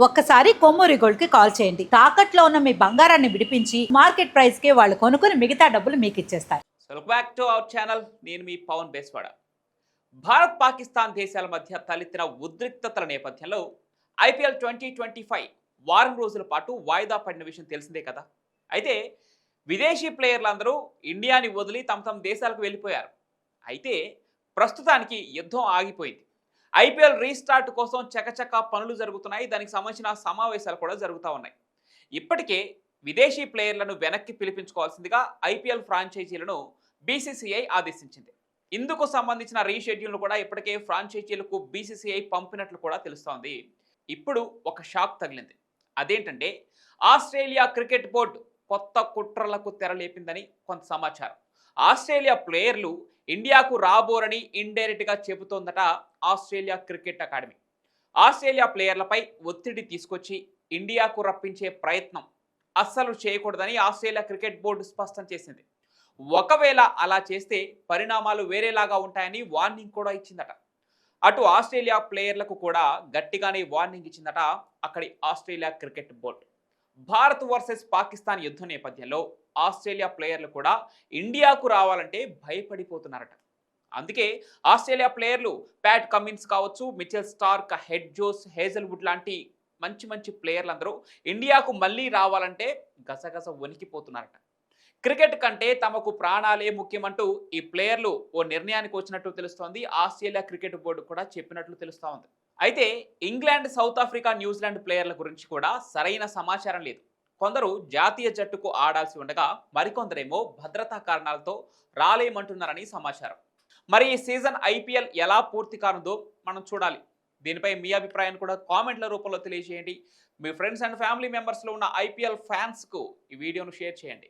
ఒక్కసారి కొమ్మూరి గోల్డ్ కి కాల్ చేయండి. తాకట్లో ఉన్న మీ బంగారాన్ని విడిపించి మార్కెట్ ప్రైస్ కి వాళ్ళు కొనుక్కుని మిగతా డబ్బులు మీకు ఇచ్చేస్తారు. Welcome back to our channel. నేను మీ పవన్ బేస్వాడ. భారత్ పాకిస్తాన్ దేశాల మధ్య తలెత్తిన ఉద్రిక్తతల నేపథ్యంలో ఐపీఎల్ 2025 వారం రోజుల పాటు వాయిదా పడిన విషయం తెలిసిందే కదా. అయితే విదేశీ ప్లేయర్లందరూ ఇండియాని వదిలి తమ దేశాలకు వెళ్ళిపోయారు. అయితే ప్రస్తుతానికి యుద్ధం ఆగిపోయింది. ఐపీఎల్ రీస్టార్ట్ కోసం చకచకా పనులు జరుగుతున్నాయి. దానికి సంబంధించిన సమావేశాలు కూడా జరుగుతూ ఉన్నాయి. ఇప్పటికే విదేశీ ప్లేయర్లను వెనక్కి పిలిపించుకోవాల్సిందిగా ఐపీఎల్ ఫ్రాంచైజీలను బీసీసీఐ ఆదేశించింది. ఇందుకు సంబంధించిన రీషెడ్యూల్ను కూడా ఇప్పటికే ఫ్రాంచైజీలకు బీసీసీఐ పంపినట్లు కూడా తెలుస్తోంది. ఇప్పుడు ఒక షాక్ తగిలింది. అదేంటంటే ఆస్ట్రేలియా క్రికెట్ బోర్డు కొత్త కుట్రలకు తెరలేపిందని కొంత సమాచారం. ఆస్ట్రేలియా ప్లేయర్లు ఇండియాకు రాబోరని ఇండైరెక్ట్గా చెబుతోందట ఆస్ట్రేలియా క్రికెట్ అకాడమీ. ఆస్ట్రేలియా ప్లేయర్లపై ఒత్తిడి తీసుకొచ్చి ఇండియాకు రప్పించే ప్రయత్నం అస్సలు చేయకూడదని ఆస్ట్రేలియా క్రికెట్ బోర్డు స్పష్టం చేసింది. ఒకవేళ అలా చేస్తే పరిణామాలు వేరేలాగా ఉంటాయని వార్నింగ్ కూడా ఇచ్చిందట. అటు ఆస్ట్రేలియా ప్లేయర్లకు కూడా గట్టిగానే వార్నింగ్ ఇచ్చిందట అక్కడి Australia cricket board. Bharat versus Pakistan యుద్ధం నేపథ్యంలో ఆస్ట్రేలియా ప్లేయర్లు కూడా ఇండియాకు రావాలంటే భయపడిపోతున్నారట. అందుకే ఆస్ట్రేలియా ప్లేయర్లు ప్యాట్ కమిన్స్ కావచ్చు, Mitchell Starc, Head Josh, Hazlewood లాంటి మంచి మంచి ప్లేయర్లందరూ ఇండియాకు మళ్ళీ రావాలంటే గసగస వణికిపోతున్నారట. క్రికెట్ కంటే తమకు ప్రాణాలే ముఖ్యమంటూ ఈ ప్లేయర్లు ఓ నిర్ణయానికి వచ్చినట్టు తెలుస్తోంది. ఆస్ట్రేలియా క్రికెట్ బోర్డు కూడా చెప్పినట్లు తెలుస్తూ ఉంది. అయితే ఇంగ్లాండ్, సౌత్ ఆఫ్రికా, న్యూజిలాండ్ ప్లేయర్ల గురించి కూడా సరైన సమాచారం లేదు. కొందరు జాతీయ జట్టుకు ఆడాల్సి ఉండగా మరికొందరేమో భద్రతా కారణాలతో రాలేమంటున్నారని సమాచారం. మరి ఈ సీజన్ ఐపీఎల్ ఎలా పూర్తి కానుందో మనం చూడాలి. దీనిపై మీ అభిప్రాయాన్ని కూడా కామెంట్ల రూపంలో తెలియజేయండి. మీ ఫ్రెండ్స్ అండ్ ఫ్యామిలీ మెంబర్స్లో ఉన్న ఐపీఎల్ ఫ్యాన్స్కు ఈ వీడియోను షేర్ చేయండి.